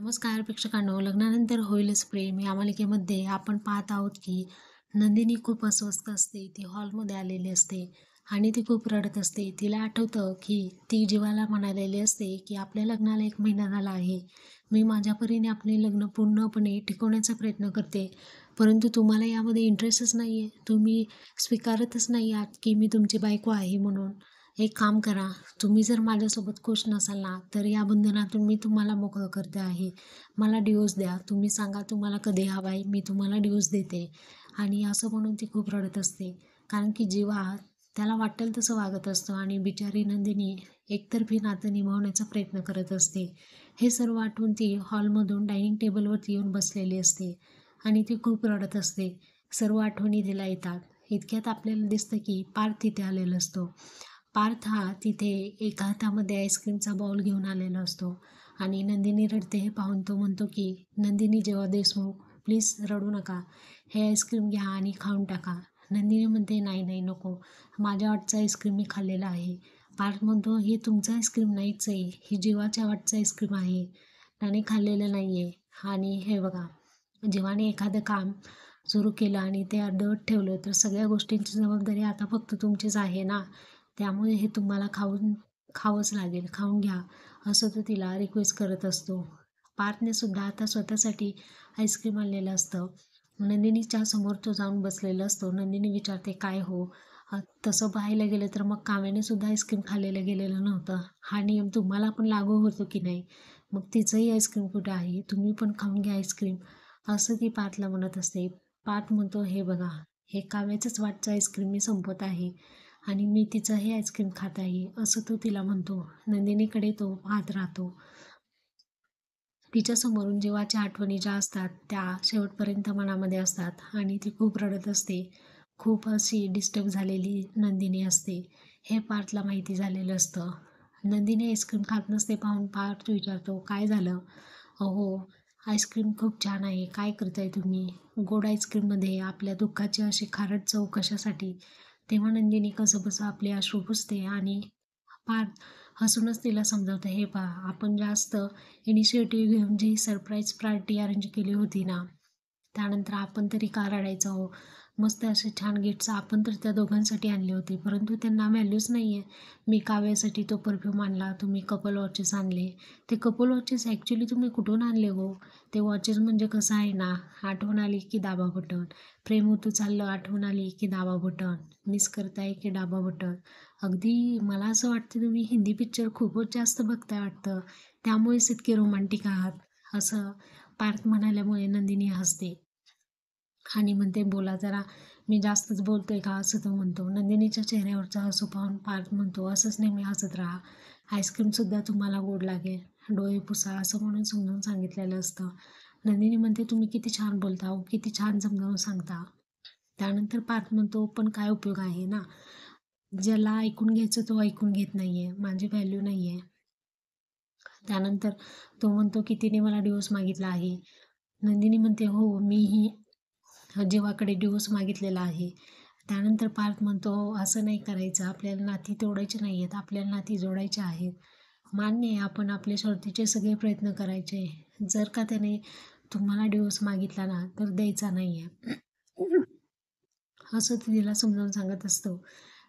नमस्कार प्रेक्षकांनो, लग्नानंतर होईलच प्रेम या मालिकेमध्ये आपण पाहत आहोत की नंदिनी खूप अस्वस्थ असते. ती हॉलमध्ये आलेली असते आणि ती खूप रडत असते. तिला आठवतं की ती जीवाला म्हणालेली असते की आपल्या लग्नाला 1 महिना झाला आहे. मी माझ्या परीने आपले लग्न पूर्णपणे टिकवण्याचा प्रयत्न करते, परंतु तुम्हाला यामध्ये इंटरेस्टच नाही आहे. तुम्ही स्वीकारतच नाही आहात की मी तुमची बायको आहे म्हणून. एक काम करा, तुम्ही जर माझ्यासोबत खुश नसाल ना, तर या बंधनातून मी तुम्हाला मोकळं करते आहे. मला डिवोर्स द्या. तुम्ही सांगा तुम्हाला कधी हवा आहे, मी तुम्हाला डिवोर्स देते. आणि असं म्हणून ती खूप रडत असते. कारण की जीवा त्याला वाटेल तसं वागत असतो आणि बिचारी नंदिनी एकतर्फी नातं निभावण्याचा प्रयत्न करत असते. हे सर्व आठवून ती हॉलमधून डायनिंग टेबलवरती येऊन बसलेली असते आणि ती खूप रडत असते. सर्व आठवणी तिला येतात. इतक्यात आपल्याला दिसतं की पार्थ तिथे आलेला असतो. पार्थ हा तिथे एका हातामध्ये आईस्क्रीमचा बाउल घेऊन आलेला असतो आणि नंदिनी रडते हे पाहून तो म्हणतो की नंदिनी जेव्हा देशमुख, प्लीज रडू नका, हे आईस्क्रीम घ्या आणि खाऊन टाका. नंदिनी म्हणते नाही नाही नको, माझ्या वाटचं आईस्क्रीम मी खाल्लेलं आहे. पार्थ म्हणतो हे तुमचं आईस्क्रीम नाहीच आहे, ही जीवाच्या वाटचं आईस्क्रीम आहे, त्याने खाल्लेलं नाही आहे. आणि हे बघा, जीवाने एखादं काम सुरू केलं आणि ते अर्धवट ठेवलं तर सगळ्या गोष्टींची जबाबदारी आता फक्त तुमचीच आहे ना. त्यामुळे हे तुम्हाला खावंच लागेल, खाऊन घ्या, असं तो तिला रिक्वेस्ट करत असतो. पार्थने सुद्धा आता स्वतःसाठी आईस्क्रीम आणलेलं असतं. नंदिनीच्या समोर तो जाऊन बसलेला असतो. नंदिनी विचारते काय हो, तसं पाहायला गेलं तर मग काव्याने सुद्धा आईस्क्रीम खाल्लेलं गेलेलं नव्हतं. हा नियम तुम्हाला पण लागू होतो की नाही? मग तिचंही आईस्क्रीम कुठे आहे? तुम्ही पण खाऊन घ्या आईस्क्रीम, असं ती पार्थला म्हणत असते. पार्थ म्हणतो हे बघा, हे काव्याचंच वाटचं आईस्क्रीम मी संपवत आहे आणि मी तिचं हे आईस्क्रीम खात आहे, असं तो तिला म्हणतो. नंदिनीकडे तो पाहत राहतो. तिच्या समोरून जीवाच्या आठवणी ज्या असतात त्या शेवटपर्यंत मनामध्ये असतात आणि ती खूप रडत असते. खूप अशी डिस्टर्ब झालेली नंदिनी असते. हे पार्थला माहिती झालेलं असतं. नंदिनी आईस्क्रीम खात नसते पाहून पार्थ विचारतो काय झालं? अहो, आईस्क्रीम खूप छान आहे, काय करताय तुम्ही? गोड आईस्क्रीममध्ये आपल्या दुःखाची अशी खारट चव कशासाठी? तेव्हा नंदिनी कसंबसं आपले अश्रू पुसते आणि पार्थ हसूनच तिला समजावतं, हे पहा आपण जास्त इनिशिएटिव्ह घेऊन जी सरप्राईज पार्टी अरेंज केली होती ना, त्यानंतर आपण तरी का रडायचं हो? मस्त असे छान गिफ्ट्स आपण तर त्या दोघांसाठी आणले होते, परंतु त्यांना व्हॅल्यूच नाही आहे. मी काव्यासाठी तो परफ्यूम आणला, तुम्ही कपल वॉचेस आणले. ते कपल वॉचेस ॲक्च्युली तुम्ही कुठून आणले हो? ते वॉचेस म्हणजे कसं आहे ना, आठवण आली की दाबा बटन, प्रेम होतं चाललं आठवण आली की दाबा बटन, मिस करताय की दाबा बटन. अगदी मला असं वाटतं तुम्ही हिंदी पिक्चर खूपच जास्त बघताय वाटतं, त्यामुळेच इतके रोमांटिक आहात, असं पार्थ म्हणाल्यामुळे नंदिनी हसते आणि म्हणते बोला जरा, मी जास्तच बोलतोय का, असं तो म्हणतो. नंदिनीच्या चेहऱ्यावरचा हसू पाहून पार्थ म्हणतो असंच नेहमी हसत राहा, आईस्क्रीमसुद्धा तुम्हाला गोड लागेल, डोळे पुसा, असं म्हणून समजावून सांगितलेलं असतं. नंदिनी म्हणते तुम्ही किती छान बोलता हो, किती छान समजावून सांगता. त्यानंतर पार्थ म्हणतो पण काय उपयोग आहे ना, ज्याला ऐकून घ्यायचं तो ऐकून घेत नाहीये, माझी व्हॅल्यू नाहीये. त्यानंतर तो म्हणतो की तिने मला डिवोर्स मागितला आहे. नंदिनी म्हणते हो, मीही जीवाकडे डिवोर्स मागितलेला आहे. त्यानंतर पार्थ म्हणतो असं नाही करायचं, आपल्याला नाती तोडायची नाही आहेत, आपल्याला नाती जोडायची आहेत. मान्य आहे आपण आपल्या शर्तीचे सगळे प्रयत्न करायचे. जर का त्याने तुम्हाला डिवोर्स मागितला ना, तर द्यायचा नाही आहे. असं तो तिला समजावून सांगत असतो.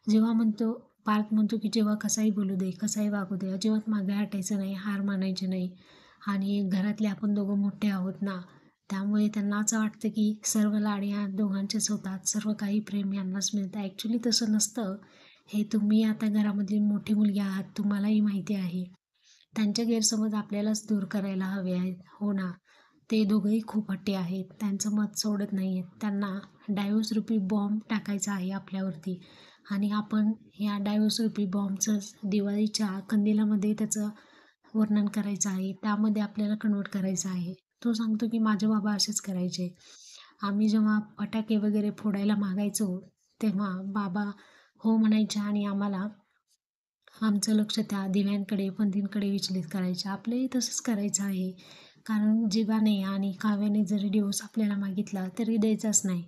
जेव्हा म्हणतो पार्थ म्हणतो की जेव्हा कसाही बोलू दे, कसाही वागू दे, अजिबात मागे हटायचं नाही, हार मानायची नाही. आणि घरातले आपण दोघं मोठे आहोत ना, त्यामुळे त्यांना असं वाटतं की सर्व लाड या दोघांचेच होतात, सर्व काही प्रेम यांनाच मिळतं. ॲक्च्युली तसं नसतं. हे तुम्ही आता घरामधली मोठी मुलगी आहात, तुम्हालाही माहिती आहे. त्यांचे गैरसमज आपल्यालाच दूर करायला हवे आहेत, हो ना. ते दोघंही खूप हट्टी आहेत, त्यांचं मत सोडत नाही आहेत. त्यांना डायव्होर्स रूपी बॉम्ब टाकायचा आहे आपल्यावरती आणि आपण या डायव्होर्स रूपी बॉम्बचं दिवाळीच्या कंदिलामध्ये त्याचं वर्णन करायचं आहे. त्यामध्ये आपल्याला कन्व्हर्ट करायचं आहे. तो सांगतो की माझे बाबा असेच करायचे. आम्ही जेव्हा फटाके वगैरे फोडायला मागायचो, तेव्हा बाबा हो म्हणायचे आणि आम्हाला आमचं लक्ष त्या दिव्यांकडे, पणतींकडे विचलित करायचे. आपलंही तसंच करायचं आहे. कारण जीवाने आणि काव्याने जरी डिवोर्स आपल्याला मागितला तरी द्यायचाच नाही.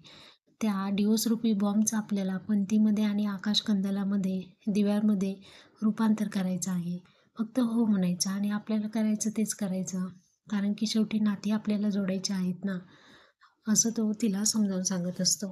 त्या डिवोर्स रूपी बॉम्बचं आपल्याला पणतीमध्ये आणि आकाशकंदलामध्ये, दिव्यामध्ये रूपांतर करायचं आहे. फक्त हो म्हणायचं आणि आपल्याला करायचं तेच करायचं. कारण की शेवटी नाती आपल्याला जोडायची आहेत ना, असं तो तिला समजावून सांगत असतो.